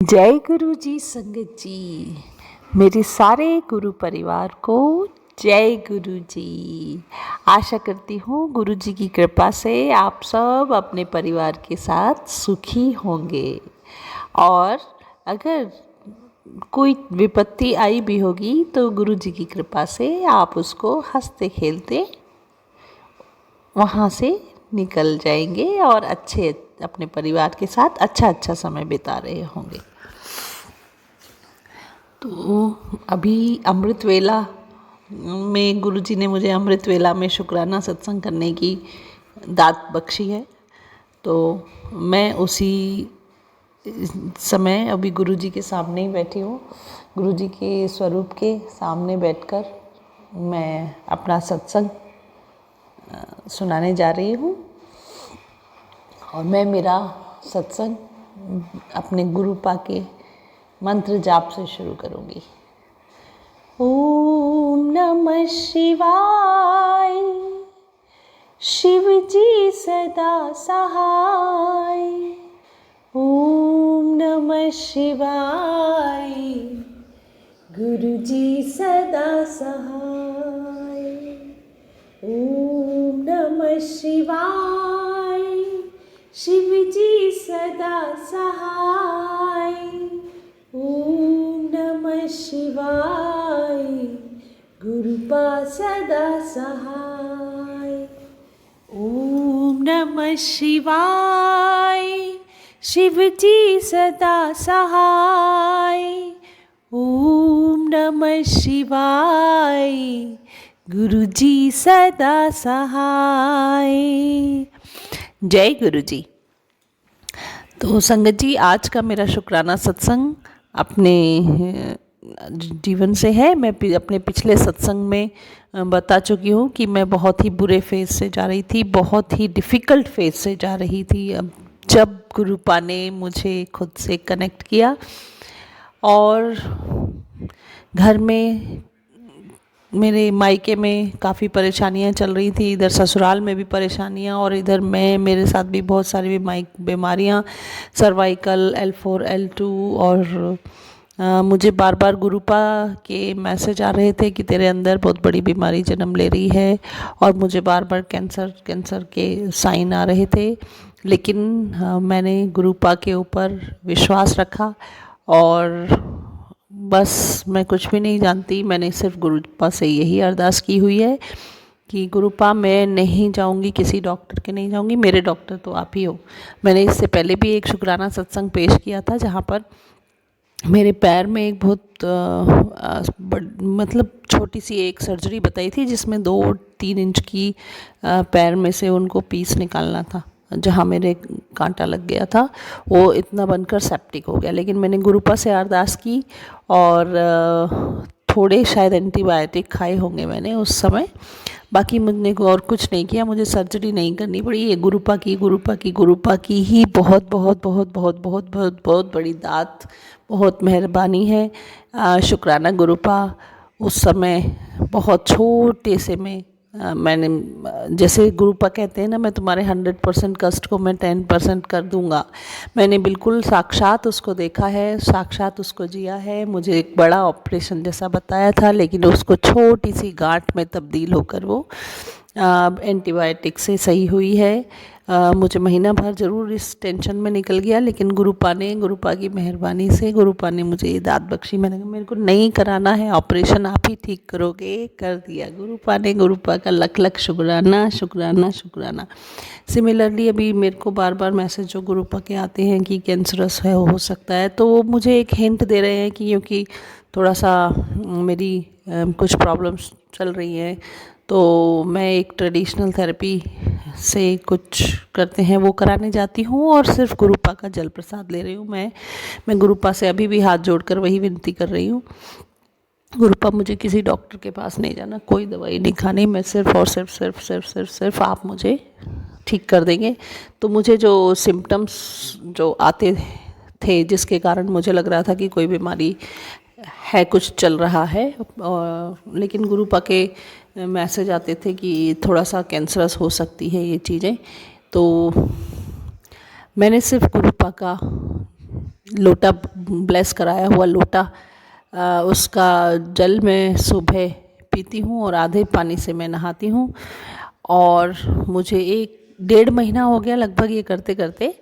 जय गुरु जी संगत जी, मेरे सारे गुरु परिवार को जय गुरु जी। आशा करती हूँ गुरु जी की कृपा से आप सब अपने परिवार के साथ सुखी होंगे और अगर कोई विपत्ति आई भी होगी तो गुरु जी की कृपा से आप उसको हंसते खेलते वहाँ से निकल जाएंगे और अच्छे अपने परिवार के साथ अच्छा समय बिता रहे होंगे। तो अभी अमृत वेला में गुरुजी ने मुझे अमृत वेला में शुक्राना सत्संग करने की दात बख्शी है। तो मैं उसी समय अभी गुरुजी के सामने ही बैठी हूँ, गुरुजी के स्वरूप के सामने बैठकर मैं अपना सत्संग सुनाने जा रही हूँ। और मैं मेरा सत्संग अपने गुरुपा के मंत्र जाप से शुरू करूँगी। ओम नमः शिवाय, शिव जी सदा सहाय। ओम नमः शिवाय, गुरु जी सदा सहाय। ओम नमः शिवाय, शिव जी सदा सहाय। ओम नमः शिवाय, गुरुपा सदा सहाय। ओम नमः शिवाय, शिव जी सदा सहाय। ओम नमः शिवाय, गुरु जी सदा सहाय। जय गुरु जी। तो संगत जी, आज का मेरा शुक्राना सत्संग अपने जीवन से है। मैं अपने पिछले सत्संग में बता चुकी हूँ कि मैं बहुत ही बुरे फेज से जा रही थी, बहुत ही डिफ़िकल्ट फेज से जा रही थी। अब जब गुरुपा ने मुझे खुद से कनेक्ट किया और घर में मेरे मायके में काफ़ी परेशानियां चल रही थी, इधर ससुराल में भी परेशानियां और इधर मेरे साथ भी बहुत सारी बीमारियां, सर्वाइकल, L4 L2 और मुझे बार बार गुरुपा के मैसेज आ रहे थे कि तेरे अंदर बहुत बड़ी बीमारी जन्म ले रही है और मुझे बार बार कैंसर के साइन आ रहे थे। लेकिन मैंने गुरुपा के ऊपर विश्वास रखा और बस मैं कुछ भी नहीं जानती, मैंने सिर्फ गुरुपा से यही अरदास की हुई है कि गुरुपा मैं नहीं जाऊंगी, किसी डॉक्टर के नहीं जाऊंगी, मेरे डॉक्टर तो आप ही हो। मैंने इससे पहले भी एक शुक्राना सत्संग पेश किया था जहाँ पर मेरे पैर में एक बहुत मतलब छोटी सी एक सर्जरी बताई थी जिसमें 2-3 इंच की पैर में से उनको पीस निकालना था। जहाँ मेरे कांटा लग गया था वो इतना बनकर सेप्टिक हो गया। लेकिन मैंने गुरुपा से अरदास की और थोड़े शायद एंटीबायोटिक खाए होंगे मैंने उस समय, बाकी मुझने और कुछ नहीं किया। मुझे सर्जरी नहीं करनी पड़ी। ये गुरुपा की ही बहुत बहुत बहुत बहुत बहुत बहुत बहुत बड़ी दात, बहुत मेहरबानी है। शुक्राना गुरुपा। उस समय बहुत छोटे से में मैंने, जैसे गुरुपा कहते हैं ना, मैं तुम्हारे 100% कष्ट को मैं 10% कर दूंगा। मैंने बिल्कुल साक्षात उसको देखा है, साक्षात उसको जिया है। मुझे एक बड़ा ऑपरेशन जैसा बताया था लेकिन उसको छोटी सी गांठ में तब्दील होकर वो एंटीबायोटिक से सही हुई है। मुझे महीना भर ज़रूर इस टेंशन में निकल गया, लेकिन गुरुपा की मेहरबानी से गुरुपा ने मुझे ये दात बख्शी। मैंने कहा मेरे को नहीं कराना है ऑपरेशन, आप ही ठीक करोगे। कर दिया गुरुपा ने। गुरुपा का लख लख शुक्राना शुक्राना शुक्राना। सिमिलरली अभी मेरे को बार बार मैसेज जो गुरुपा के आते हैं कि कैंसरस है, हो सकता है, तो वो मुझे एक हिंट दे रहे हैं कि क्योंकि थोड़ा सा मेरी कुछ प्रॉब्लम्स चल रही हैं तो मैं एक ट्रेडिशनल थेरेपी से कुछ करते हैं वो कराने जाती हूँ और सिर्फ गुरुपा का जल प्रसाद ले रही हूँ। मैं गुरुपा से अभी भी हाथ जोड़कर वही विनती कर रही हूँ, गुरुपा मुझे किसी डॉक्टर के पास नहीं जाना, कोई दवाई नहीं खानी, मैं सिर्फ और सिर्फ आप मुझे ठीक कर देंगे। तो मुझे जो सिम्टम्स जो आते थे जिसके कारण मुझे लग रहा था कि कोई बीमारी है, कुछ चल रहा है, लेकिन गुरुपा के मैसेज आते थे कि थोड़ा सा कैंसरस हो सकती है ये चीज़ें। तो मैंने सिर्फ गुरुपा का लोटा ब्लेस कराया हुआ लोटा, उसका जल मैं सुबह पीती हूँ और आधे पानी से मैं नहाती हूँ। और मुझे 1 डेढ़ महीना हो गया लगभग ये करते करते,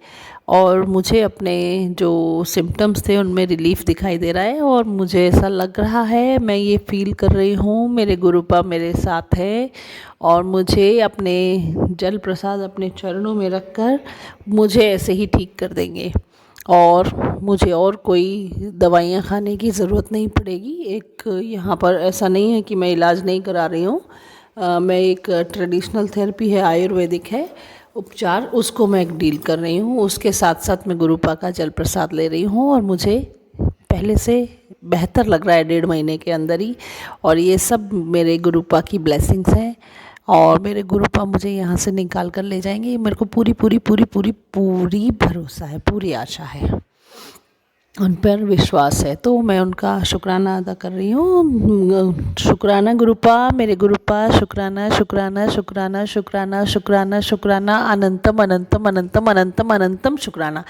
और मुझे अपने जो सिम्टम्स थे उनमें रिलीफ दिखाई दे रहा है, और मुझे ऐसा लग रहा है, मैं ये फील कर रही हूँ मेरे गुरुपा मेरे साथ है, और मुझे अपने जल प्रसाद अपने चरणों में रखकर मुझे ऐसे ही ठीक कर देंगे, और मुझे और कोई दवाइयाँ खाने की ज़रूरत नहीं पड़ेगी। एक यहाँ पर ऐसा नहीं है कि मैं इलाज नहीं करा रही हूँ, मैं एक ट्रेडिशनल थेरेपी है, आयुर्वेदिक है उपचार, उसको मैं डील कर रही हूँ। उसके साथ साथ मैं गुरुपा का जल प्रसाद ले रही हूँ, और मुझे पहले से बेहतर लग रहा है 1.5 महीने के अंदर ही। और ये सब मेरे गुरुपा की ब्लेसिंग्स हैं, और मेरे गुरुपा मुझे यहाँ से निकाल कर ले जाएंगे, ये मेरे को पूरी पूरी पूरी पूरी पूरी भरोसा है, पूरी आशा है, उन पर विश्वास है। तो मैं उनका शुक्राना अदा कर रही हूँ। शुक्राना गुरुपा, मेरे गुरुपा, शुक्राना शुक्राना शुक्राना शुक्राना शुक्राना शुक्राना, अनंतम अनंतम अनंतम अनंतम अनंतम शुक्राना।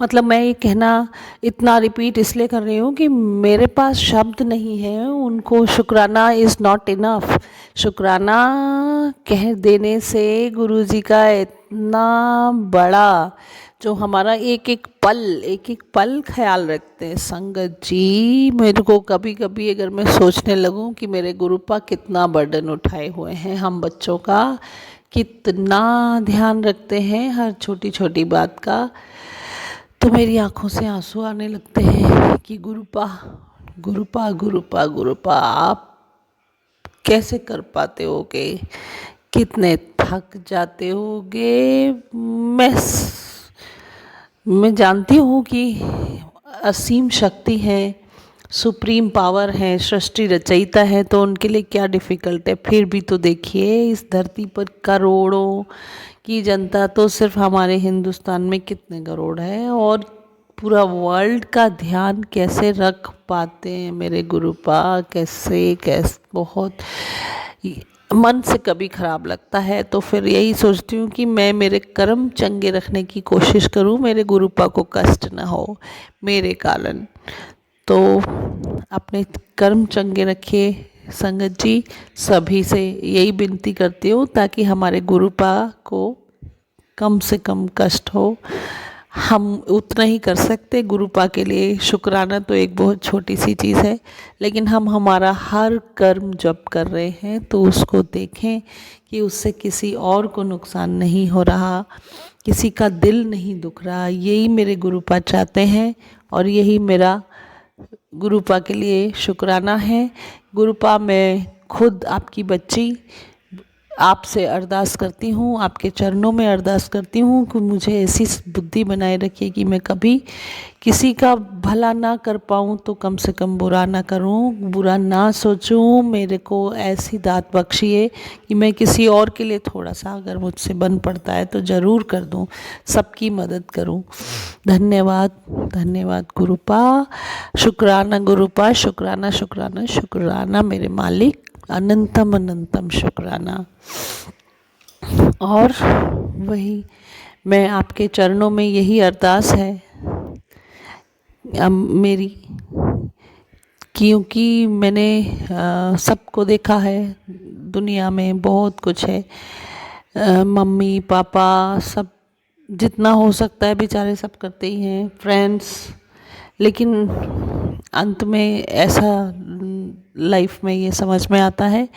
मतलब मैं ये कहना इतना रिपीट इसलिए कर रही हूँ कि मेरे पास शब्द नहीं है उनको शुक्राना इज़ नॉट इनफ। शुक्राना कह देने से गुरुजी का इतना बड़ा, जो हमारा एक एक पल ख्याल रखते हैं। संगत जी, मेरे को कभी कभी अगर मैं सोचने लगूं कि मेरे गुरुपा कितना बर्डन उठाए हुए हैं हम बच्चों का, कितना ध्यान रखते हैं हर छोटी छोटी बात का, तो मेरी आंखों से आंसू आने लगते हैं कि गुरुपा गुरुपा गुरुपा गुरुपा आप कैसे कर पाते होगे, कितने थक जाते होगे। मैं जानती हूँ कि असीम शक्ति है, सुप्रीम पावर है, सृष्टि रचयिता है, तो उनके लिए क्या डिफ़िकल्ट है। फिर भी तो देखिए, इस धरती पर करोड़ों की जनता, तो सिर्फ हमारे हिंदुस्तान में कितने करोड़ है, और पूरा वर्ल्ड का ध्यान कैसे रख पाते हैं मेरे गुरुपा। कैसे बहुत मन से कभी ख़राब लगता है, तो फिर यही सोचती हूँ कि मैं मेरे कर्म चंगे रखने की कोशिश करूँ, मेरे गुरुपा को कष्ट ना हो मेरे कारण। तो अपने कर्म चंगे रखिए संगत जी, सभी से यही विनती करती हूँ, ताकि हमारे गुरुपा को कम से कम कष्ट हो। हम उतना ही कर सकते गुरुपा के लिए। शुक्राना तो एक बहुत छोटी सी चीज़ है, लेकिन हम हमारा हर कर्म जब कर रहे हैं तो उसको देखें कि उससे किसी और को नुकसान नहीं हो रहा, किसी का दिल नहीं दुख रहा। यही मेरे गुरुपा चाहते हैं, और यही मेरा गुरुपा के लिए शुक्राना है। गुरुपा, मैं खुद आपकी बच्ची आपसे अरदास करती हूँ, आपके चरणों में अरदास करती हूँ कि मुझे ऐसी बुद्धि बनाए रखिए कि मैं कभी किसी का भला ना कर पाऊँ तो कम से कम बुरा ना करूँ, बुरा ना सोचूँ। मेरे को ऐसी दात बख्शिए कि मैं किसी और के लिए थोड़ा सा अगर मुझसे बन पड़ता है तो ज़रूर कर दूँ, सबकी मदद करूँ। धन्यवाद धन्यवाद गुरुपा, शुक्राना गुरुपा, शुक्राना शुक्राना शुक्राना मेरे मालिक, अनंतम अनंतम शुक्राना। और वही मैं आपके चरणों में यही अरदास है मेरी, क्योंकि मैंने सबको देखा है, दुनिया में बहुत कुछ है, मम्मी पापा सब जितना हो सकता है बेचारे सब करते ही हैं, फ्रेंड्स, लेकिन अंत में ऐसा लाइफ में ये समझ में आता है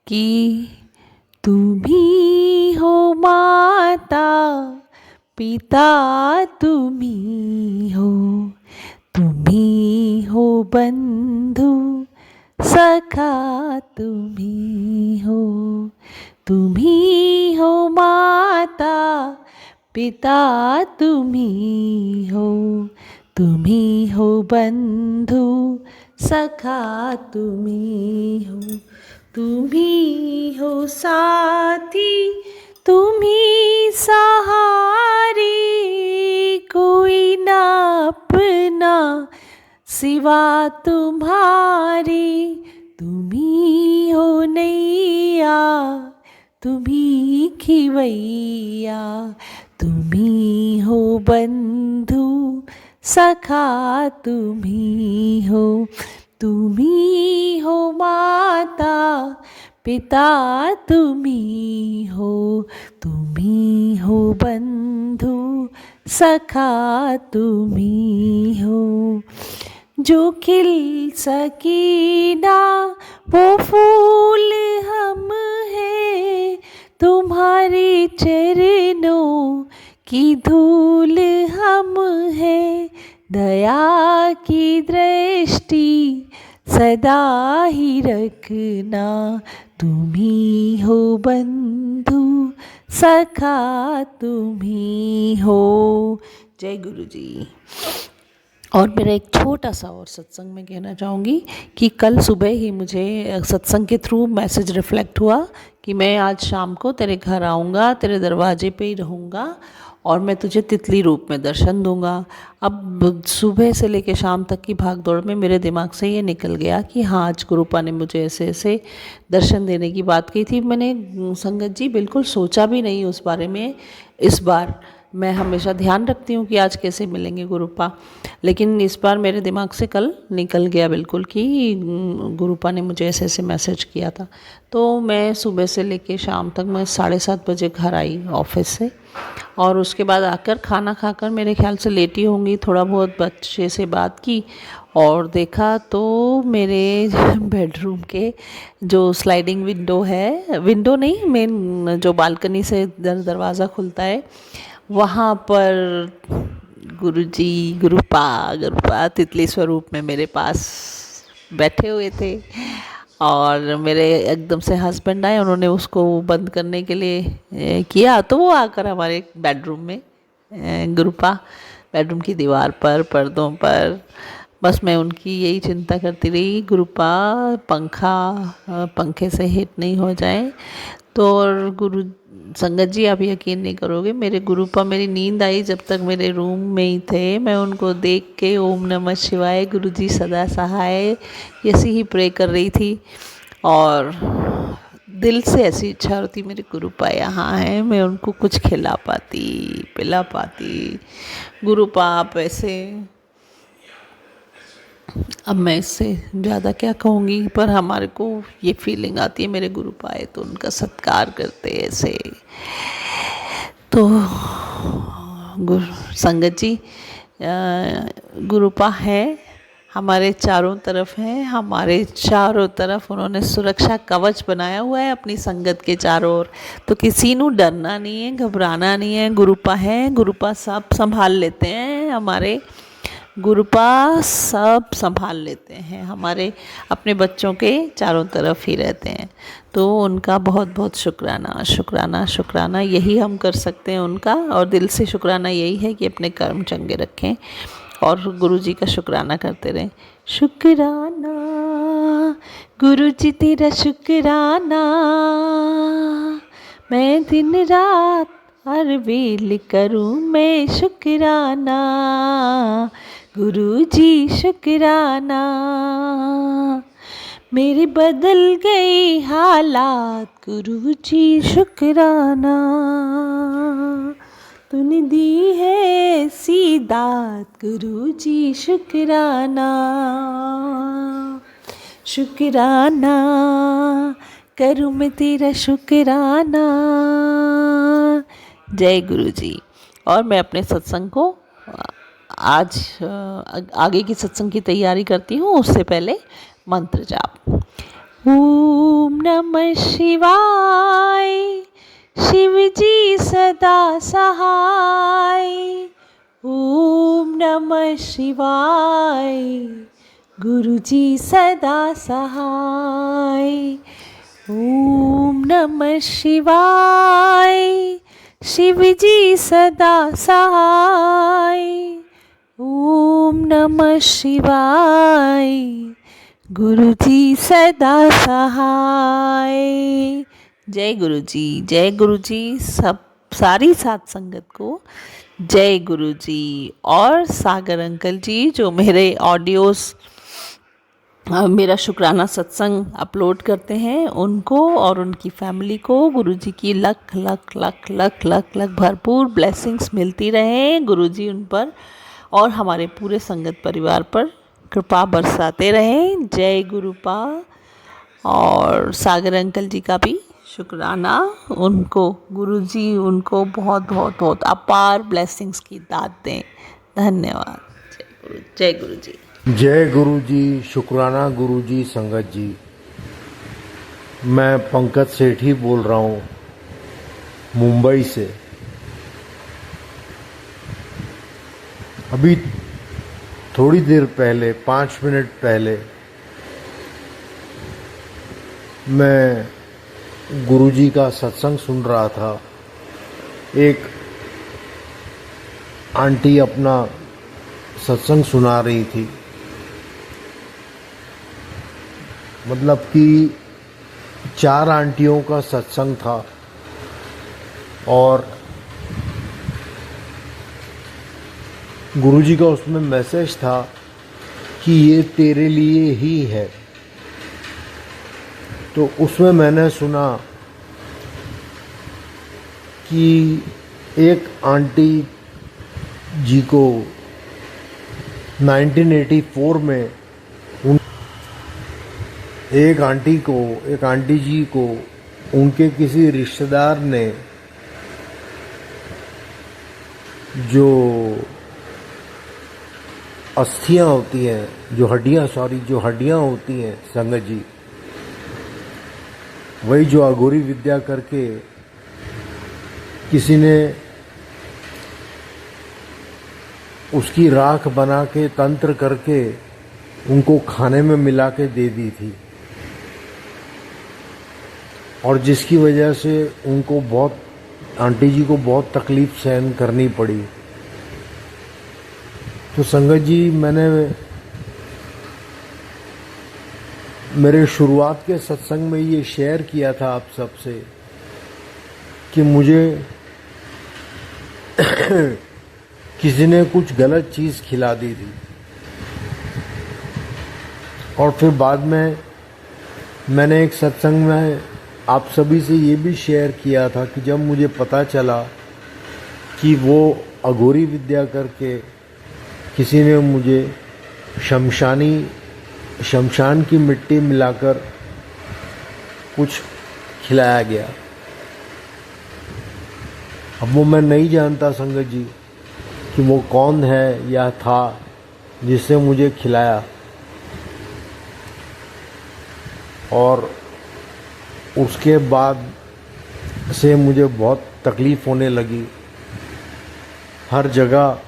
कि तुम ही हो माता पिता, तुम ही हो, तुम ही हो बंधु सखा, तुम ही हो, तुम ही हो माता पिता, तुम ही हो, तुम ही हो बंधु सखा, तुम ही हो, तुम ही हो साथी, तुम ही सहारे, कोई ना अपना सिवा तुम्हारे, तुम ही हो नैया, तुम ही खिवैया, तुम ही हो बंधु सखा तुम ही हो माता पिता तुम ही हो बंधु सखा तुम ही हो। जो खिल सकी ना वो फूल हम हैं, तुम्हारे चरणों की धूल हम हैं। दया की दृष्टि सदा ही रखना, तुम ही हो बंधु सखा तुम ही हो। जय गुरु जी। और मेरा एक छोटा सा और सत्संग में कहना चाहूँगी कि कल सुबह ही मुझे सत्संग के थ्रू मैसेज रिफ्लेक्ट हुआ कि मैं आज शाम को तेरे घर आऊँगा, तेरे दरवाजे पे ही रहूँगा और मैं तुझे तितली रूप में दर्शन दूँगा। अब सुबह से लेकर शाम तक की भाग दौड़ में मेरे दिमाग से ये निकल गया कि हाँ, आज गुरुपा ने मुझे ऐसे ऐसे दर्शन देने की बात कही थी। मैंने संगत जी बिल्कुल सोचा भी नहीं उस बारे में। इस बार मैं हमेशा ध्यान रखती हूँ कि आज कैसे मिलेंगे गुरुपा, लेकिन इस बार मेरे दिमाग से कल निकल गया बिल्कुल कि गुरुपा ने मुझे ऐसे ऐसे मैसेज किया था। तो मैं सुबह से लेके शाम तक मैं 7:30 बजे घर आई ऑफिस से, और उसके बाद आकर खाना खाकर मेरे ख्याल से लेटी होंगी, थोड़ा बहुत बच्चे से बात की और देखा तो मेरे बेडरूम के जो स्लाइडिंग विंडो है, विंडो नहीं मेन जो बालकनी से दरवाज़ा खुलता है, वहाँ पर गुरुजी गुरुपा तितली स्वरूप में मेरे पास बैठे हुए थे। और मेरे एकदम से हस्बैंड आए, उन्होंने उसको बंद करने के लिए किया तो वो आकर हमारे बेडरूम में गुरुपा बेडरूम की दीवार पर पर्दों पर, बस मैं उनकी यही चिंता करती रही गुरुपा पंखे से हिट नहीं हो जाए। तो और गुरु संगत जी आप यकीन नहीं करोगे, मेरे गुरुपा मेरी नींद आई जब तक मेरे रूम में ही थे, मैं उनको देख के ओम नमः शिवाय गुरुजी सदा सहाय ऐसी ही प्रे कर रही थी। और दिल से ऐसी इच्छा होती मेरे गुरुपा यहाँ हैं, मैं उनको कुछ खिला पाती पिला पाती। गुरुपा आप ऐसे, अब मैं इससे ज़्यादा क्या कहूँगी, पर हमारे को ये फीलिंग आती है मेरे गुरुपा आए तो उनका सत्कार करते ऐसे। तो संगत जी गुरुपा है हमारे चारों तरफ हैं, हमारे चारों तरफ उन्होंने सुरक्षा कवच बनाया हुआ है अपनी संगत के चारों ओर। तो किसी को डरना नहीं है, घबराना नहीं है। गुरुपा है, गुरुपा सब संभाल लेते हैं, हमारे गुरुपा सब संभाल लेते हैं, हमारे अपने बच्चों के चारों तरफ ही रहते हैं। तो उनका बहुत बहुत शुक्राना शुक्राना शुक्राना यही हम कर सकते हैं उनका, और दिल से शुक्राना यही है कि अपने कर्म चंगे रखें और गुरुजी का शुक्राना करते रहें। शुक्राना गुरुजी तेरा शुक्राना, मैं दिन रात हर वेल करूँ मैं शुक्राना, गुरुजी शुक्राना। मेरे बदल गए हालात गुरुजी शुक्राना, तूने दी है ऐसी दात गुरुजी शुक्राना, शुक्राना करूँ मैं तेरा शुक्राना। जय गुरुजी। और मैं अपने सत्संग को आज आगे की सत्संग की तैयारी करती हूँ, उससे पहले मंत्र जाप। ओम नमः शिवाय, शिव जी सदा सहाय। ओम नमः शिवाय, गुरु जी सदा सहाय। ओम नमः शिवाय, शिव जी सदा सहाय। ओम नमः शिवाय, गुरु जी सदा सहाय। जय गुरु जी, जय गुरु जी। सब सारी साथ संगत को जय गुरु जी। और सागर अंकल जी जो मेरे ऑडियोज़ मेरा शुक्राना सत्संग अपलोड करते हैं, उनको और उनकी फैमिली को गुरुजी की लख लख लख लख लख लख भरपूर ब्लेसिंग्स मिलती रहे। गुरुजी उन पर और हमारे पूरे संगत परिवार पर कृपा बरसाते रहें। जय गुरुपा। और सागर अंकल जी का भी शुक्राना, उनको गुरुजी उनको बहुत बहुत बहुत अपार ब्लेसिंग्स की दात दें। धन्यवाद। जय गुरु जी। जय गुरु जी, शुक्राना गुरु जी, संगत जी। मैं पंकज सेठी बोल रहा हूँ मुंबई से। अभी थोड़ी देर पहले 5 मिनट पहले मैं गुरुजी का सत्संग सुन रहा था। एक आंटी अपना सत्संग सुना रही थी, मतलब कि 4 आंटियों का सत्संग था और गुरुजी का उसमें मैसेज था कि ये तेरे लिए ही है। तो उसमें मैंने सुना कि एक आंटी जी को 1984 में एक आंटी जी को उनके किसी रिश्तेदार ने जो अस्थियां होती हैं, जो हड्डियां होती हैं संगत जी, वही जो अघोरी विद्या करके किसी ने उसकी राख बना के तंत्र करके उनको खाने में मिला के दे दी थी, और जिसकी वजह से उनको आंटी जी को बहुत तकलीफ सहन करनी पड़ी। तो संगत जी, मैंने मेरे शुरुआत के सत्संग में ये शेयर किया था आप सबसे कि मुझे किसी ने कुछ गलत चीज़ खिला दी थी, और फिर बाद में मैंने एक सत्संग में आप सभी से ये भी शेयर किया था कि जब मुझे पता चला कि वो अघोरी विद्या करके किसी ने मुझे शमशान की मिट्टी मिलाकर कुछ खिलाया गया। अब वो मैं नहीं जानता संगत जी कि वो कौन है या था जिससे मुझे खिलाया, और उसके बाद से मुझे बहुत तकलीफ़ होने लगी। हर जगह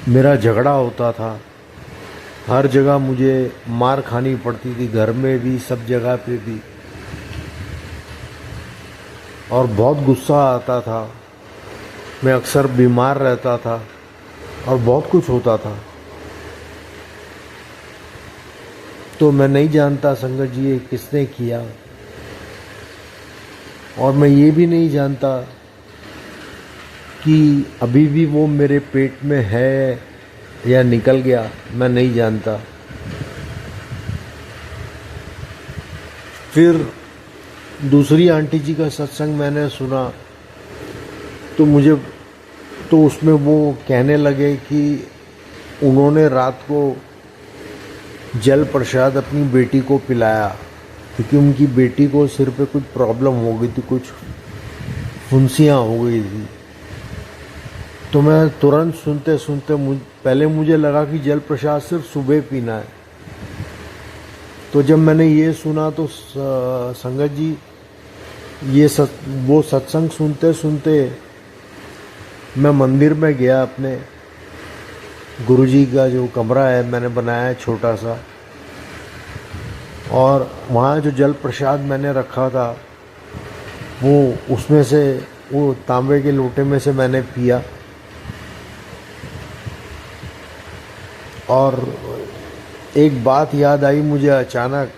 मेरा झगड़ा होता था, हर जगह मुझे मार खानी पड़ती थी, घर में भी, सब जगह पे भी, और बहुत गुस्सा आता था। मैं अक्सर बीमार रहता था और बहुत कुछ होता था। तो मैं नहीं जानता संगत जी ये किसने किया, और मैं ये भी नहीं जानता कि अभी भी वो मेरे पेट में है या निकल गया, मैं नहीं जानता। फिर दूसरी आंटी जी का सत्संग मैंने सुना तो उसमें वो कहने लगे कि उन्होंने रात को जल प्रसाद अपनी बेटी को पिलाया, क्योंकि उनकी बेटी को सिर पे कुछ प्रॉब्लम हो गई थी, कुछ फुंसियाँ हो गई थी। तो मैं तुरंत सुनते पहले मुझे लगा कि जल प्रसाद सिर्फ सुबह पीना है। तो जब मैंने ये सुना तो संगत जी वो सत्संग सुनते सुनते मैं मंदिर में गया। अपने गुरुजी का जो कमरा है मैंने बनाया है छोटा सा, और वहाँ जो जल प्रसाद मैंने रखा था वो उसमें से वो तांबे के लोटे में से मैंने पिया, और एक बात याद आई मुझे अचानक,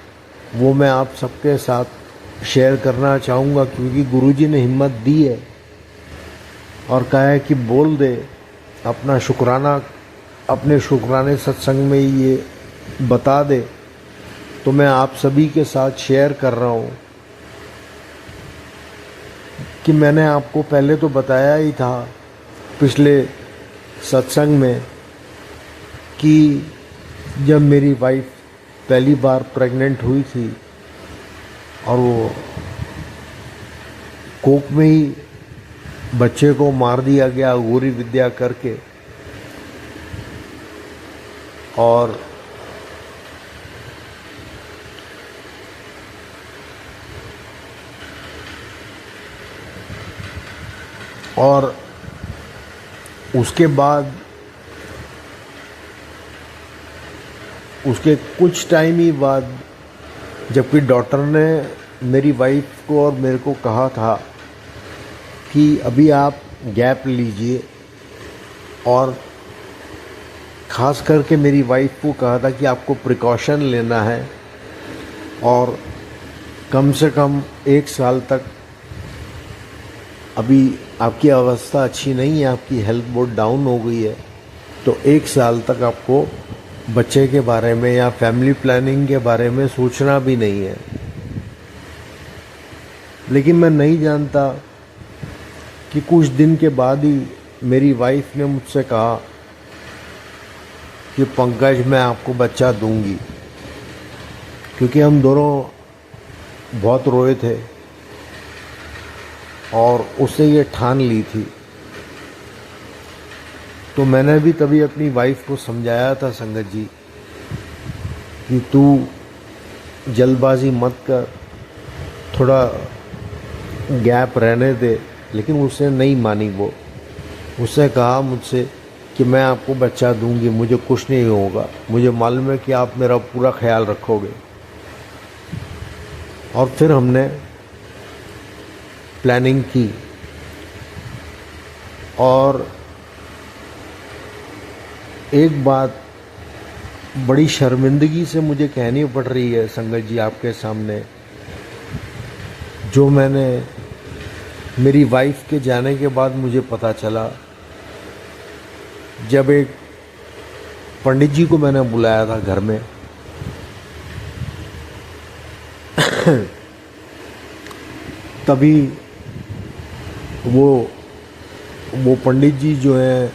वो मैं आप सबके साथ शेयर करना चाहूँगा, क्योंकि गुरुजी ने हिम्मत दी है और कहा है कि बोल दे अपना शुक्राना, अपने शुक्राने सत्संग में ये बता दे। तो मैं आप सभी के साथ शेयर कर रहा हूँ कि मैंने आपको पहले तो बताया ही था पिछले सत्संग में कि जब मेरी वाइफ पहली बार प्रेग्नेंट हुई थी और वो कोक में ही बच्चे को मार दिया गया अघोरी विद्या करके, और उसके बाद उसके कुछ टाइम ही बाद जबकि डॉक्टर ने मेरी वाइफ को और मेरे को कहा था कि अभी आप गैप लीजिए, और ख़ास करके मेरी वाइफ को कहा था कि आपको प्रिकॉशन लेना है और कम से कम 1 साल तक, अभी आपकी अवस्था अच्छी नहीं है, आपकी हेल्थ बहुत डाउन हो गई है, तो 1 साल तक आपको बच्चे के बारे में या फैमिली प्लानिंग के बारे में सोचना भी नहीं है। लेकिन मैं नहीं जानता कि कुछ दिन के बाद ही मेरी वाइफ ने मुझसे कहा कि पंकज, मैं आपको बच्चा दूंगी, क्योंकि हम दोनों बहुत रोए थे और उसने ये ठान ली थी। तो मैंने भी तभी अपनी वाइफ को समझाया था संगत जी कि तू जल्दबाजी मत कर, थोड़ा गैप रहने दे, लेकिन उसने नहीं मानी। वो उसने कहा मुझसे कि मैं आपको बच्चा दूंगी, मुझे कुछ नहीं होगा, मुझे मालूम है कि आप मेरा पूरा ख्याल रखोगे। और फिर हमने प्लानिंग की और एक बात बड़ी शर्मिंदगी से मुझे कहनी पड़ रही है संगत जी आपके सामने, जो मैंने मेरी वाइफ के जाने के बाद मुझे पता चला। जब एक पंडित जी को मैंने बुलाया था घर में, तभी वो पंडित जी जो हैं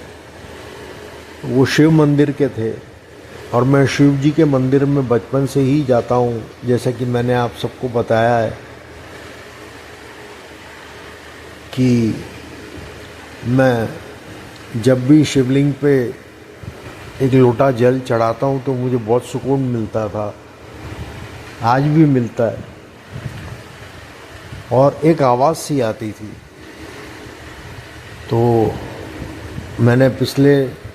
वो शिव मंदिर के थे, और मैं शिव जी के मंदिर में बचपन से ही जाता हूँ, जैसा कि मैंने आप सबको बताया है कि मैं जब भी शिवलिंग पे एक लोटा जल चढ़ाता हूँ तो मुझे बहुत सुकून मिलता था, आज भी मिलता है। और एक आवाज़ सी आती थी। तो मैंने पिछले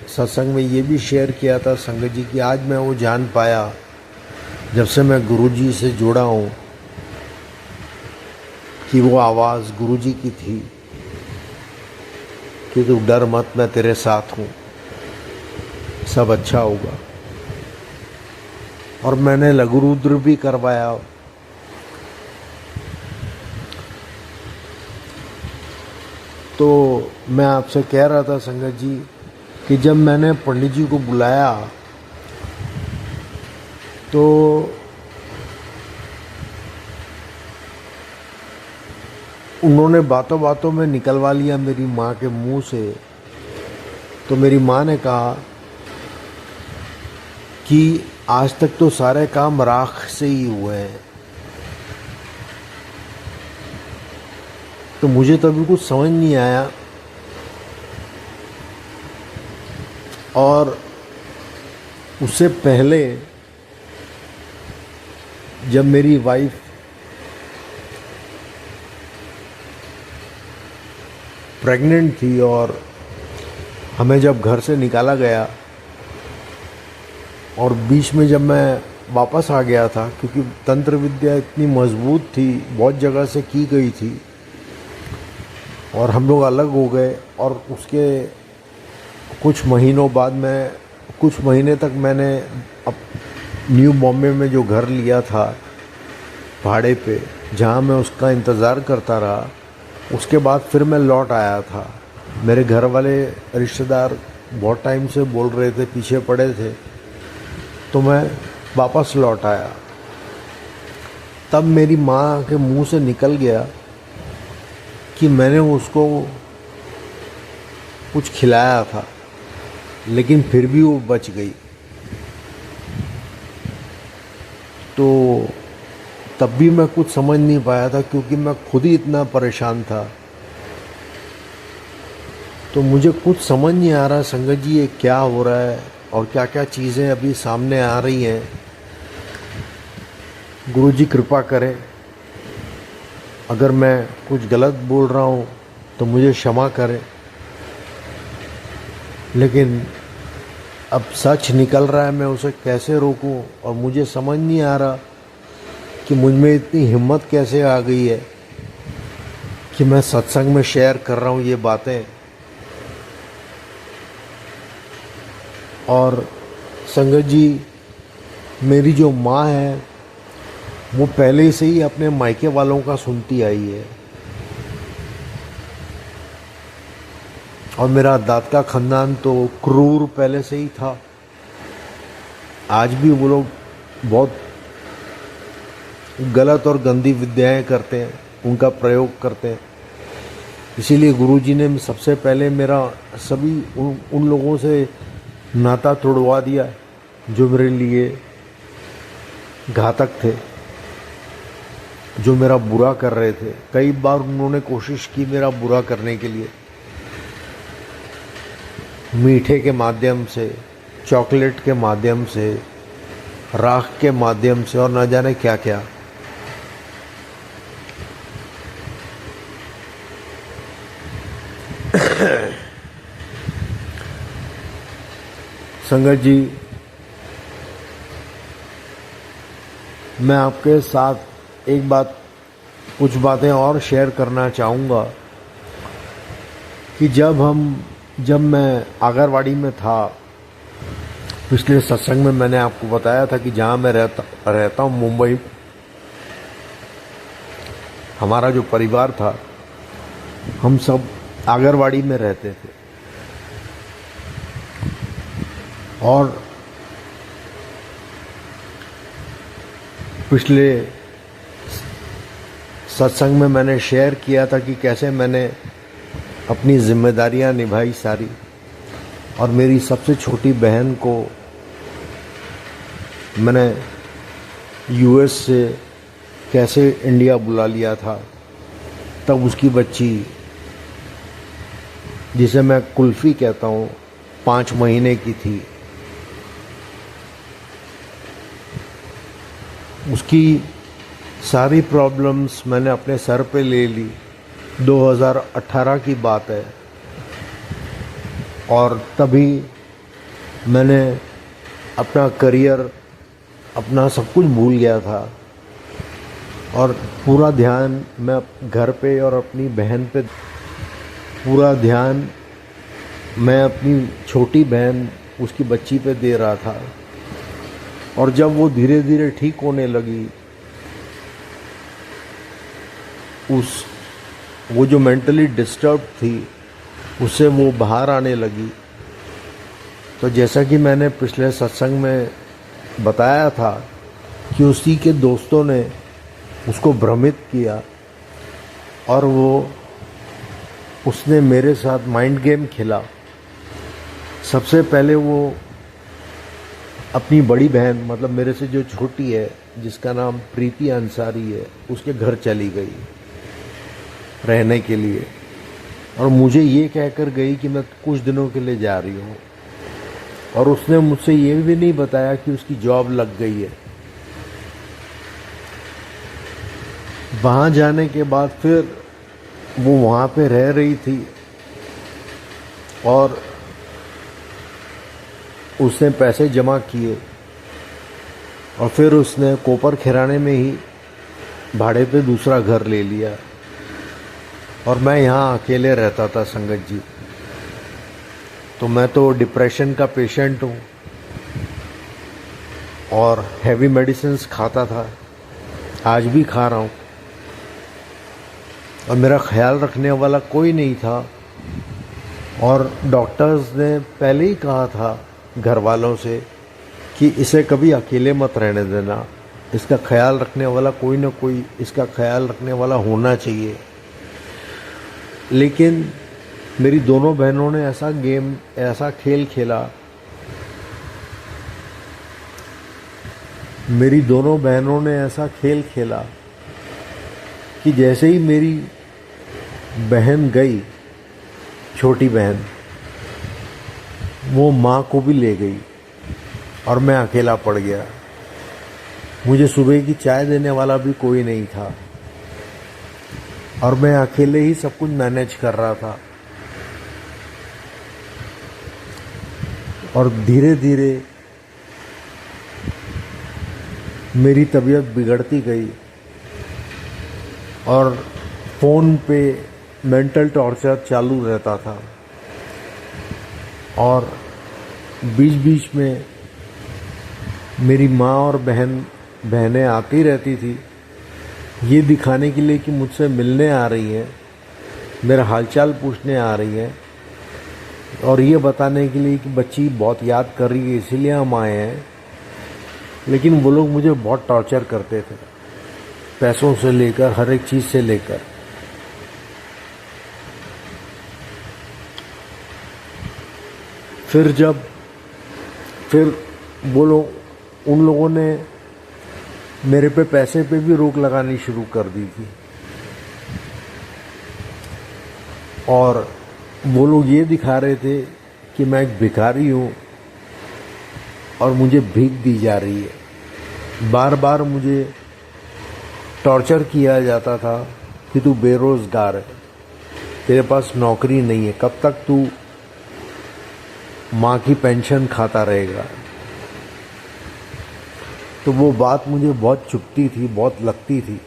सत्संग में ये भी शेयर किया था संगत जी कि आज मैं वो जान पाया, जब से मैं गुरु जी से जुड़ा हूँ, कि वो आवाज़ गुरु जी की थी कि तू डर मत, मैं तेरे साथ हूँ, सब अच्छा होगा। और मैंने लघु रुद्र भी करवाया। तो मैं आपसे कह रहा था संगत जी कि जब मैंने पंडित जी को बुलाया तो उन्होंने बातों बातों में निकलवा लिया मेरी माँ के मुंह से। तो मेरी माँ ने कहा कि आज तक तो सारे काम राख से ही हुए हैं। तो मुझे तो अभी कुछ समझ नहीं आया, और उससे पहले जब मेरी वाइफ प्रेग्नेंट थी और हमें जब घर से निकाला गया, और बीच में जब मैं वापस आ गया था, क्योंकि तंत्र विद्या इतनी मजबूत थी, बहुत जगह से की गई थी, और हम लोग अलग हो गए। और उसके कुछ महीनों बाद कुछ महीने तक मैंने अब न्यू बॉम्बे में जो घर लिया था भाड़े पे, जहाँ मैं उसका इंतज़ार करता रहा, उसके बाद फिर मैं लौट आया था। मेरे घर वाले रिश्तेदार बहुत टाइम से बोल रहे थे, पीछे पड़े थे, तो मैं वापस लौट आया। तब मेरी माँ के मुंह से निकल गया कि मैंने उसको कुछ खिलाया था, लेकिन फिर भी वो बच गई। तो तब भी मैं कुछ समझ नहीं पाया था, क्योंकि मैं खुद ही इतना परेशान था। तो मुझे कुछ समझ नहीं आ रहा संगत जी ये क्या हो रहा है और क्या क्या चीज़ें अभी सामने आ रही हैं। गुरु जी कृपा करें, अगर मैं कुछ गलत बोल रहा हूँ तो मुझे क्षमा करें, लेकिन अब सच निकल रहा है, मैं उसे कैसे रोकूं। और मुझे समझ नहीं आ रहा कि मुझ में इतनी हिम्मत कैसे आ गई है कि मैं सत्संग में शेयर कर रहा हूँ ये बातें। और संगत जी, मेरी जो माँ है वो पहले से ही अपने मायके वालों का सुनती आई है, और मेरा दाद का खानदान तो क्रूर पहले से ही था। आज भी वो लोग बहुत गलत और गंदी विद्याएं करते हैं, उनका प्रयोग करते हैं। इसीलिए गुरुजी ने सबसे पहले मेरा सभी उन लोगों से नाता तोड़वा दिया जो मेरे लिए घातक थे, जो मेरा बुरा कर रहे थे। कई बार उन्होंने कोशिश की मेरा बुरा करने के लिए, मीठे के माध्यम से, चॉकलेट के माध्यम से, राख के माध्यम से, और न जाने क्या क्या। संगत जी, मैं आपके साथ एक बात, कुछ बातें और शेयर करना चाहूँगा कि जब मैं आगरवाड़ी में था, पिछले सत्संग में मैंने आपको बताया था कि जहाँ मैं रहता हूँ मुंबई, हमारा जो परिवार था हम सब आगरवाड़ी में रहते थे। और पिछले सत्संग में मैंने शेयर किया था कि कैसे मैंने अपनी जिम्मेदारियां निभाई सारी, और मेरी सबसे छोटी बहन को मैंने यूएस से कैसे इंडिया बुला लिया था। तब उसकी बच्ची, जिसे मैं कुल्फ़ी कहता हूँ, 5 महीने की थी। उसकी सारी प्रॉब्लम्स मैंने अपने सर पे ले ली। 2018 की बात है, और तभी मैंने अपना करियर, अपना सब कुछ भूल गया था, और पूरा ध्यान मैं घर पे और अपनी बहन पे, पूरा ध्यान मैं अपनी छोटी बहन, उसकी बच्ची पे दे रहा था। और जब वो धीरे धीरे ठीक होने लगी, वो जो मेंटली डिस्टर्ब थी उससे वो बाहर आने लगी। तो जैसा कि मैंने पिछले सत्संग में बताया था कि उसी के दोस्तों ने उसको भ्रमित किया, और उसने मेरे साथ माइंड गेम खेला। सबसे पहले वो अपनी बड़ी बहन, मतलब मेरे से जो छोटी है, जिसका नाम प्रीति अंसारी है, उसके घर चली गई रहने के लिए, और मुझे ये कहकर गई कि मैं कुछ दिनों के लिए जा रही हूँ। और उसने मुझसे ये भी नहीं बताया कि उसकी जॉब लग गई है। वहाँ जाने के बाद फिर वो वहाँ पे रह रही थी, और उसने पैसे जमा किए, और फिर उसने कोपर खिराने में ही भाड़े पे दूसरा घर ले लिया। और मैं यहाँ अकेले रहता था संगत जी। तो मैं तो डिप्रेशन का पेशेंट हूँ, और हैवी मेडिसिन्स खाता था, आज भी खा रहा हूँ, और मेरा ख्याल रखने वाला कोई नहीं था। और डॉक्टर्स ने पहले ही कहा था घर वालों से कि इसे कभी अकेले मत रहने देना, इसका ख्याल रखने वाला कोई ना कोई इसका ख्याल रखने वाला होना चाहिए। लेकिन मेरी दोनों बहनों ने ऐसा खेल खेला, मेरी दोनों बहनों ने ऐसा खेल खेला कि जैसे ही मेरी बहन गई, छोटी बहन, वो माँ को भी ले गई और मैं अकेला पड़ गया। मुझे सुबह की चाय देने वाला भी कोई नहीं था और मैं अकेले ही सब कुछ मैनेज कर रहा था। और धीरे धीरे मेरी तबीयत बिगड़ती गई और फ़ोन पे मेंटल टॉर्चर चालू रहता था और बीच बीच में मेरी माँ और बहनें आती रहती थी, ये दिखाने के लिए कि मुझसे मिलने आ रही हैं, मेरा हालचाल पूछने आ रही हैं और ये बताने के लिए कि बच्ची बहुत याद कर रही है इसीलिए हम आए हैं। लेकिन वो लोग मुझे बहुत टॉर्चर करते थे, पैसों से लेकर हर एक चीज़ से लेकर। फिर वो लोग, उन लोगों ने मेरे पे पैसे पे भी रोक लगानी शुरू कर दी थी और वो लोग ये दिखा रहे थे कि मैं एक भिखारी हूँ और मुझे भीख दी जा रही है। बार बार मुझे टॉर्चर किया जाता था कि तू बेरोज़गार है, तेरे पास नौकरी नहीं है, कब तक तू माँ की पेंशन खाता रहेगा। तो वो बात मुझे बहुत चुभती थी, बहुत लगती थी।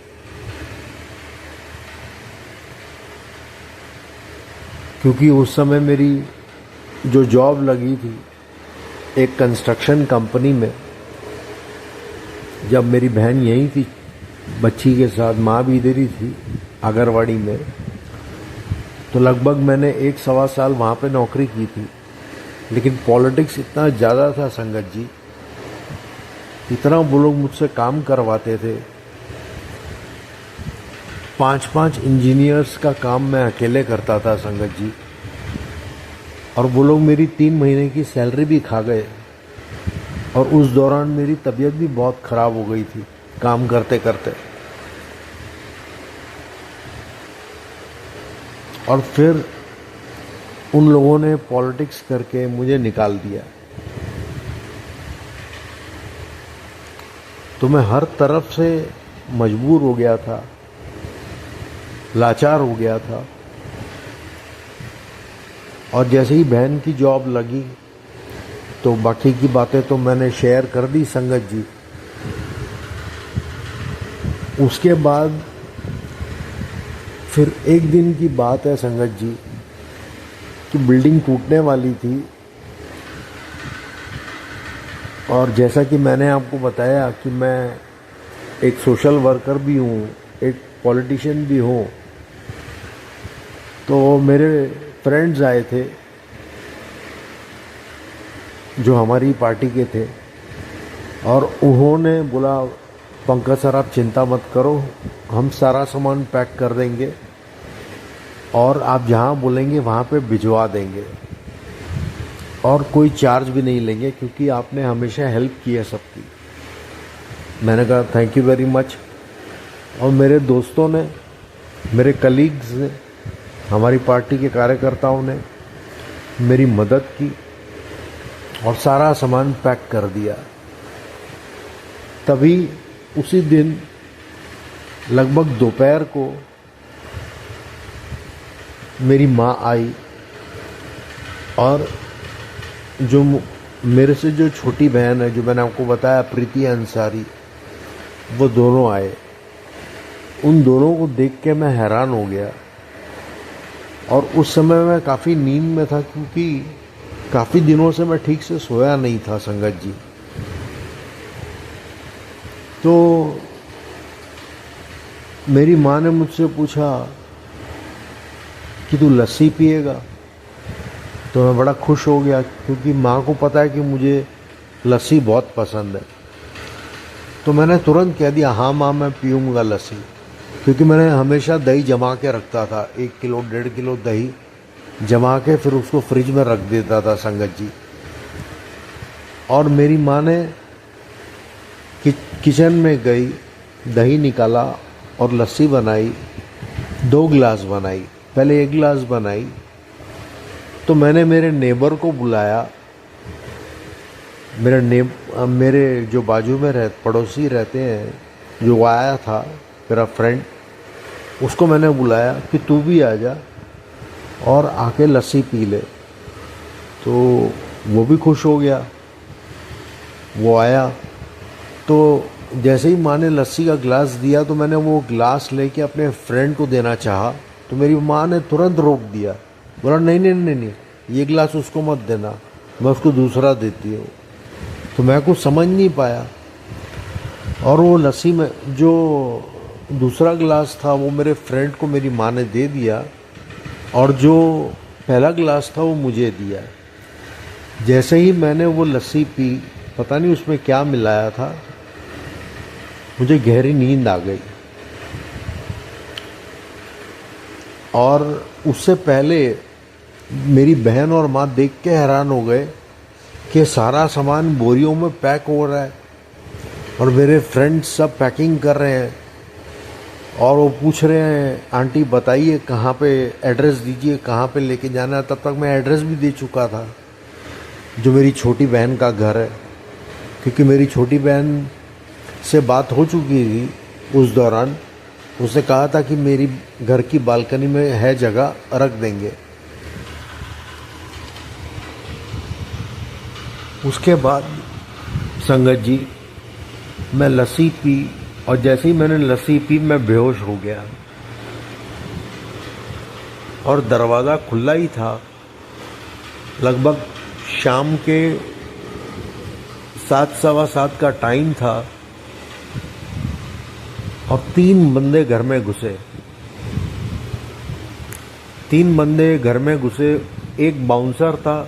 क्योंकि उस समय मेरी जो जॉब लगी थी एक कंस्ट्रक्शन कंपनी में, जब मेरी बहन यहीं थी बच्ची के साथ, माँ भी इधर ही थी आगरवाड़ी में, तो लगभग मैंने 1-1.25 साल वहाँ पे नौकरी की थी। लेकिन पॉलिटिक्स इतना ज़्यादा था संगत जी, इतना वो लोग मुझसे काम करवाते थे। 5-5 इंजीनियर्स का काम मैं अकेले करता था संगत जी, और वो लोग मेरी 3 महीने की सैलरी भी खा गए। और उस दौरान मेरी तबीयत भी बहुत ख़राब हो गई थी काम करते करते। और फिर उन लोगों ने पॉलिटिक्स करके मुझे निकाल दिया। तो मैं हर तरफ से मजबूर हो गया था, लाचार हो गया था। और जैसे ही बहन की जॉब लगी तो बाकी की बातें तो मैंने शेयर कर दी संगत जी। उसके बाद फिर एक दिन की बात है संगत जी कि बिल्डिंग टूटने वाली थी, और जैसा कि मैंने आपको बताया कि मैं एक सोशल वर्कर भी हूँ, एक पॉलिटिशियन भी हूँ, तो मेरे फ्रेंड्स आए थे जो हमारी पार्टी के थे, और उन्होंने बोला पंकज सर आप चिंता मत करो, हम सारा सामान पैक कर देंगे और आप जहाँ बोलेंगे वहाँ पे भिजवा देंगे और कोई चार्ज भी नहीं लेंगे, क्योंकि आपने हमेशा हेल्प की है सबकी। मैंने कहा थैंक यू वेरी मच। और मेरे दोस्तों ने, मेरे कलीग्स ने, हमारी पार्टी के कार्यकर्ताओं ने मेरी मदद की और सारा सामान पैक कर दिया। तभी उसी दिन लगभग दोपहर को मेरी माँ आई, और जो मेरे से जो छोटी बहन है, जो मैंने आपको बताया प्रीति अंसारी, वो दोनों आए। उन दोनों को देख के मैं हैरान हो गया। और उस समय मैं काफ़ी नींद में था, क्योंकि काफ़ी दिनों से मैं ठीक से सोया नहीं था संगत जी। तो मेरी माँ ने मुझसे पूछा कि तू लस्सी पिएगा, तो मैं बड़ा खुश हो गया, क्योंकि माँ को पता है कि मुझे लस्सी बहुत पसंद है। तो मैंने तुरंत कह दिया हाँ माँ मैं पीऊँगा लस्सी, क्योंकि मैंने हमेशा दही जमा के रखता था, 1 किलो 1.5 किलो दही जमा के फिर उसको फ्रिज में रख देता था संगत जी। और मेरी माँ ने किचन में गई, दही निकाला और लस्सी बनाई, 2 गिलास बनाई। पहले 1 गिलास बनाई तो मैंने मेरे नेबर को बुलाया, मेरे जो बाजू में पड़ोसी रहते हैं, जो आया था मेरा फ्रेंड, उसको मैंने बुलाया कि तू भी आ जा और आके लस्सी पी ले। तो वो भी खुश हो गया, वो आया। तो जैसे ही माँ ने लस्सी का गिलास दिया तो मैंने वो गिलास लेके अपने फ्रेंड को देना चाहा, तो मेरी माँ ने तुरंत रोक दिया, बोला नहीं नहीं नहीं नहीं, ये गिलास उसको मत देना, मैं उसको दूसरा देती हूँ। तो मैं कुछ समझ नहीं पाया और वो लस्सी में जो दूसरा गिलास था वो मेरे फ्रेंड को मेरी माँ ने दे दिया और जो पहला गिलास था वो मुझे दिया। जैसे ही मैंने वो लस्सी पी, पता नहीं उसमें क्या मिलाया था, मुझे गहरी नींद आ गई। और उससे पहले मेरी बहन और माँ देख के हैरान हो गए कि सारा सामान बोरियों में पैक हो रहा है और मेरे फ्रेंड्स सब पैकिंग कर रहे हैं और वो पूछ रहे हैं आंटी बताइए कहाँ पे, एड्रेस दीजिए कहाँ पे लेके जाना है। तब तक मैं एड्रेस भी दे चुका था, जो मेरी छोटी बहन का घर है, क्योंकि मेरी छोटी बहन से बात हो चुकी थी उस दौरान। उसने कहा था कि मेरी घर की बालकनी में है जगह, रख देंगे। उसके बाद संगत जी मैं लस्सी पी और जैसे ही मैंने लस्सी पी मैं बेहोश हो गया और दरवाज़ा खुला ही था। लगभग शाम के 7 सवा 7 का टाइम था और 3 बंदे घर में घुसे। 3 बंदे घर में घुसे, एक बाउंसर था,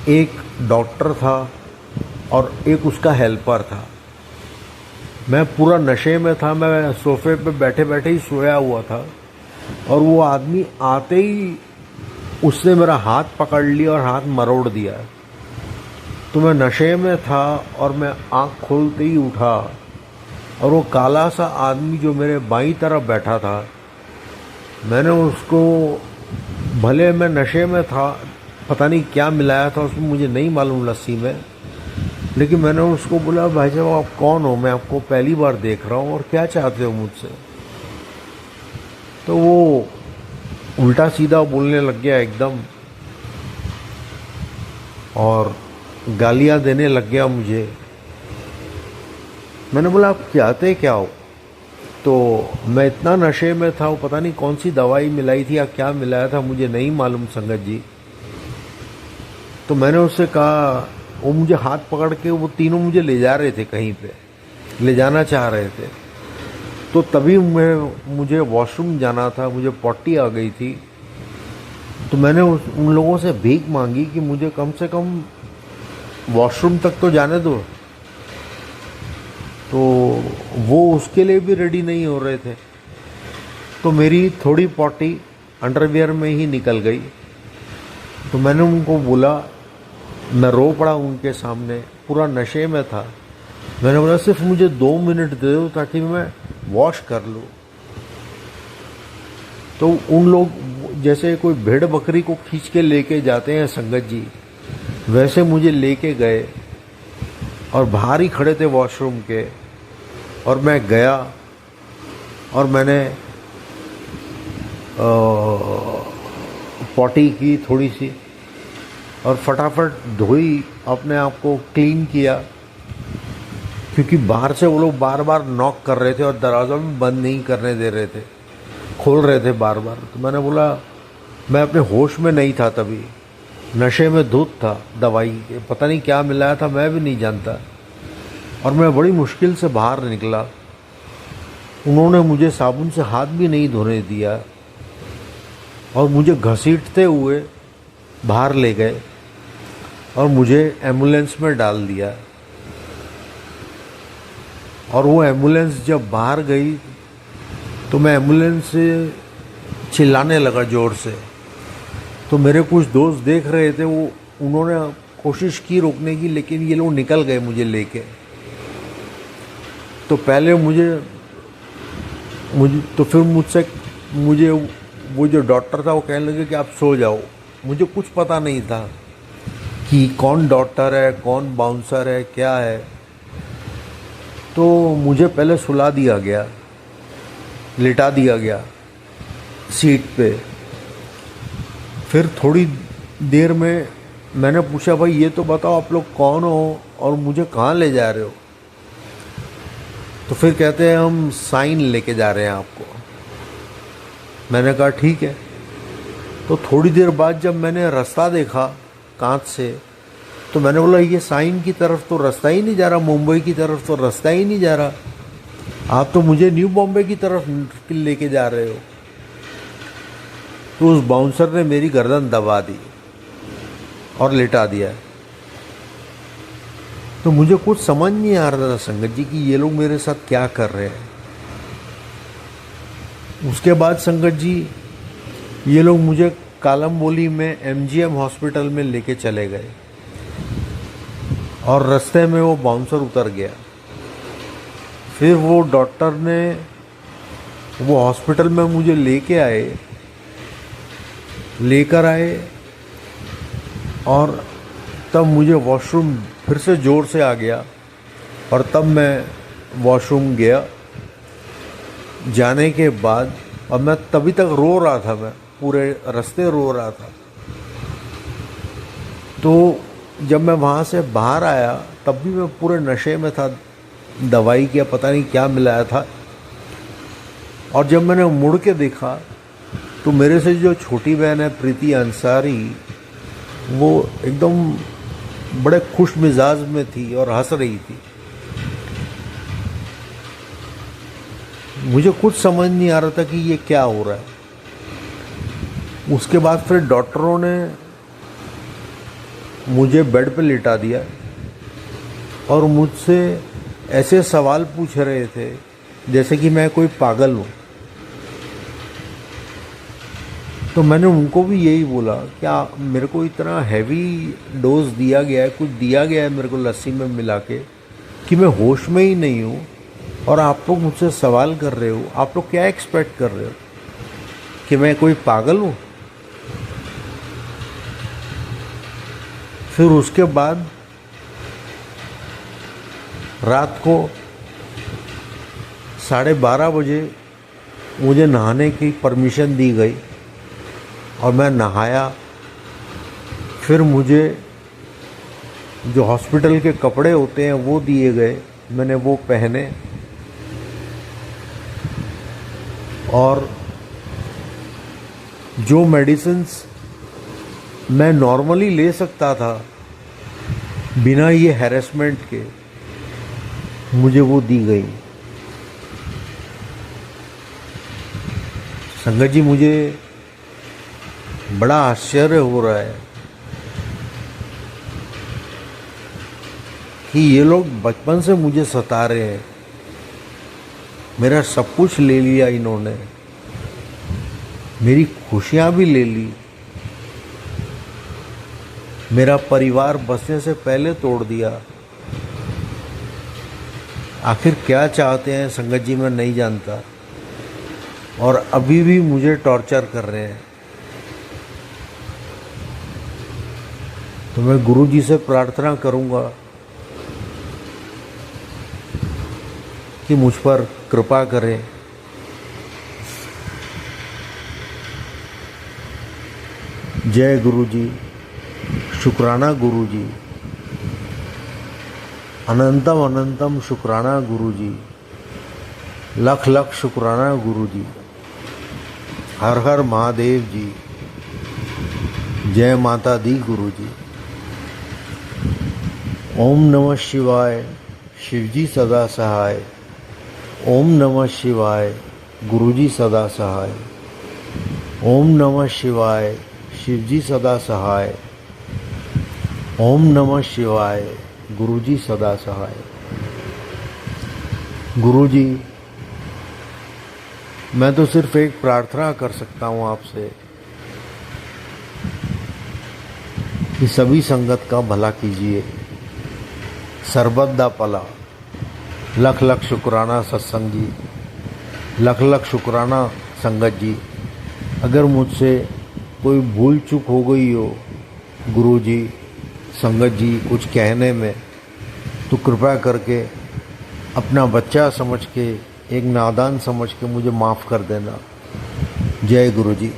एक डॉक्टर था और एक उसका हेल्पर था। मैं पूरा नशे में था, मैं सोफे पे बैठे बैठे ही सोया हुआ था और वो आदमी आते ही उसने मेरा हाथ पकड़ लिया और हाथ मरोड़ दिया। तो मैं नशे में था और मैं आँख खोलते ही उठा और वो काला सा आदमी जो मेरे बाईं तरफ बैठा था, मैंने उसको, भले मैं नशे में था, पता नहीं क्या मिलाया था उसमें, मुझे नहीं मालूम लस्सी में, लेकिन मैंने उसको बोला भाई साहब आप कौन हो, मैं आपको पहली बार देख रहा हूँ और क्या चाहते हो मुझसे। तो वो उल्टा सीधा बोलने लग गया एकदम और गालियाँ देने लग गया मुझे। मैंने बोला आप चाहते क्या हो? तो मैं इतना नशे में था, वो पता नहीं कौन सी दवाई मिलाई थी या क्या मिलाया था, मुझे नहीं मालूम संगत जी। तो मैंने उससे कहा, वो मुझे हाथ पकड़ के वो तीनों मुझे ले जा रहे थे, कहीं पे ले जाना चाह रहे थे। तो तभी मुझे वॉशरूम जाना था, मुझे पॉटी आ गई थी। तो मैंने उन लोगों से भीख मांगी कि मुझे कम से कम वॉशरूम तक तो जाने दो। तो वो उसके लिए भी रेडी नहीं हो रहे थे। तो मेरी थोड़ी पॉटी अंडरवियर में ही निकल गई। तो मैंने उनको बोला, मैं रो पड़ा उनके सामने, पूरा नशे में था। मैंने बोला सिर्फ मुझे 2 मिनट दे दो ताकि मैं वॉश कर लूँ। तो उन लोग जैसे कोई भेड़ बकरी को खींच के लेके जाते हैं संगत जी, वैसे मुझे लेके गए और बाहर ही खड़े थे वॉशरूम के। और मैं गया और मैंने पॉटी की थोड़ी सी और फटाफट धोई, अपने आप को क्लीन किया, क्योंकि बाहर से वो लोग बार बार नॉक कर रहे थे और दरवाज़ा भी बंद नहीं करने दे रहे थे, खोल रहे थे बार बार। तो मैंने बोला, मैं अपने होश में नहीं था, तभी नशे में धुत था, दवाई पता नहीं क्या मिलाया था, मैं भी नहीं जानता। और मैं बड़ी मुश्किल से बाहर निकला। उन्होंने मुझे साबुन से हाथ भी नहीं धोने दिया और मुझे घसीटते हुए बाहर ले गए और मुझे एम्बुलेंस में डाल दिया। और वो एम्बुलेंस जब बाहर गई तो मैं एम्बुलेंस से चिल्लाने लगा ज़ोर से। तो मेरे कुछ दोस्त देख रहे थे, वो उन्होंने कोशिश की रोकने की, लेकिन ये लोग निकल गए मुझे लेके। तो पहले मुझे तो फिर मुझे वो जो डॉक्टर था वो कहने लगे कि आप सो जाओ। मुझे कुछ पता नहीं था कि कौन डॉक्टर है, कौन बाउंसर है, क्या है। तो मुझे पहले सुला दिया गया, लिटा दिया गया सीट पे। फिर थोड़ी देर में मैंने पूछा, भाई ये तो बताओ आप लोग कौन हो और मुझे कहाँ ले जा रहे हो? तो फिर कहते हैं हम साइन लेके जा रहे हैं आपको। मैंने कहा ठीक है। तो थोड़ी देर बाद जब मैंने रास्ता देखा कांच से, तो मैंने बोला ये साइन की तरफ तो रास्ता ही नहीं जा रहा, मुंबई की तरफ तो रास्ता ही नहीं जा रहा, आप तो मुझे न्यू बॉम्बे की तरफ लेके जा रहे हो। तो उस बाउंसर ने मेरी गर्दन दबा दी और लिटा दिया। तो मुझे कुछ समझ नहीं आ रहा था संगत जी कि ये लोग मेरे साथ क्या कर रहे हैं। उसके बाद संगत जी ये लोग मुझे कालमबोली में MGM हॉस्पिटल में लेके चले गए और रास्ते में वो बाउंसर उतर गया। फिर वो डॉक्टर ने वो हॉस्पिटल में मुझे लेकर आए और तब मुझे वॉशरूम फिर से ज़ोर से आ गया और तब मैं वॉशरूम गया। जाने के बाद और मैं तभी तक रो रहा था, मैं पूरे रास्ते रो रहा था। तो जब मैं वहाँ से बाहर आया तब भी मैं पूरे नशे में था, दवाई क्या पता नहीं क्या मिलाया था। और जब मैंने मुड़ के देखा तो मेरे से जो छोटी बहन है प्रीति अंसारी, वो एकदम बड़े खुश मिजाज में थी और हंस रही थी। मुझे कुछ समझ नहीं आ रहा था कि ये क्या हो रहा है। उसके बाद फिर डॉक्टरों ने मुझे बेड पे लिटा दिया और मुझसे ऐसे सवाल पूछ रहे थे जैसे कि मैं कोई पागल हूँ। तो मैंने उनको भी यही बोला, क्या मेरे को इतना हैवी डोज दिया गया है, कुछ दिया गया है मेरे को लस्सी में मिला के, कि मैं होश में ही नहीं हूँ और आप लोग मुझसे सवाल कर रहे हो। आप लोग क्या एक्सपेक्ट कर रहे हो कि मैं कोई पागल हूँ? फिर उसके बाद रात को 12:30 बजे मुझे नहाने की परमिशन दी गई और मैं नहाया। फिर मुझे जो हॉस्पिटल के कपड़े होते हैं वो दिए गए, मैंने वो पहने और जो मेडिसिन्स मैं नॉर्मली ले सकता था बिना ये हैरेसमेंट के, मुझे वो दी गई। संगत जी मुझे बड़ा आश्चर्य हो रहा है कि ये लोग बचपन से मुझे सता रहे हैं। मेरा सब कुछ ले लिया इन्होंने, मेरी खुशियां भी ले ली, मेरा परिवार बसने से पहले तोड़ दिया। आखिर क्या चाहते हैं संगत जी मैं नहीं जानता, और अभी भी मुझे टॉर्चर कर रहे हैं। तो मैं गुरु जी से प्रार्थना करूंगा कि मुझ पर कृपा करें। जय गुरु जी, शुक्राना गुरु जी, अनंतम अनंतम शुक्राना गुरु जी, लख लख शुक्राना गुरु जी। हर हर महादेव जी, जय माता दी गुरु जी। ओम नमः शिवाय, शिवजी सदा सहाय। ओम नमः शिवाय, गुरुजी सदा सहाय। ओम नमः शिवाय, शिवजी सदा सहाय। ओम नमः शिवाय, गुरुजी सदा सहाय। गुरुजी मैं तो सिर्फ एक प्रार्थना कर सकता हूँ आपसे कि सभी संगत का भला कीजिए। सरबत दा पला। लख लख शुक्राना सत्संग जी, लख लख शुक्राना संगत जी। अगर मुझसे कोई भूल चूक हो गई हो गुरु जी, संगत जी कुछ कहने में, तो कृपया करके अपना बच्चा समझ के, एक नादान समझ के मुझे माफ़ कर देना। जय गुरु जी।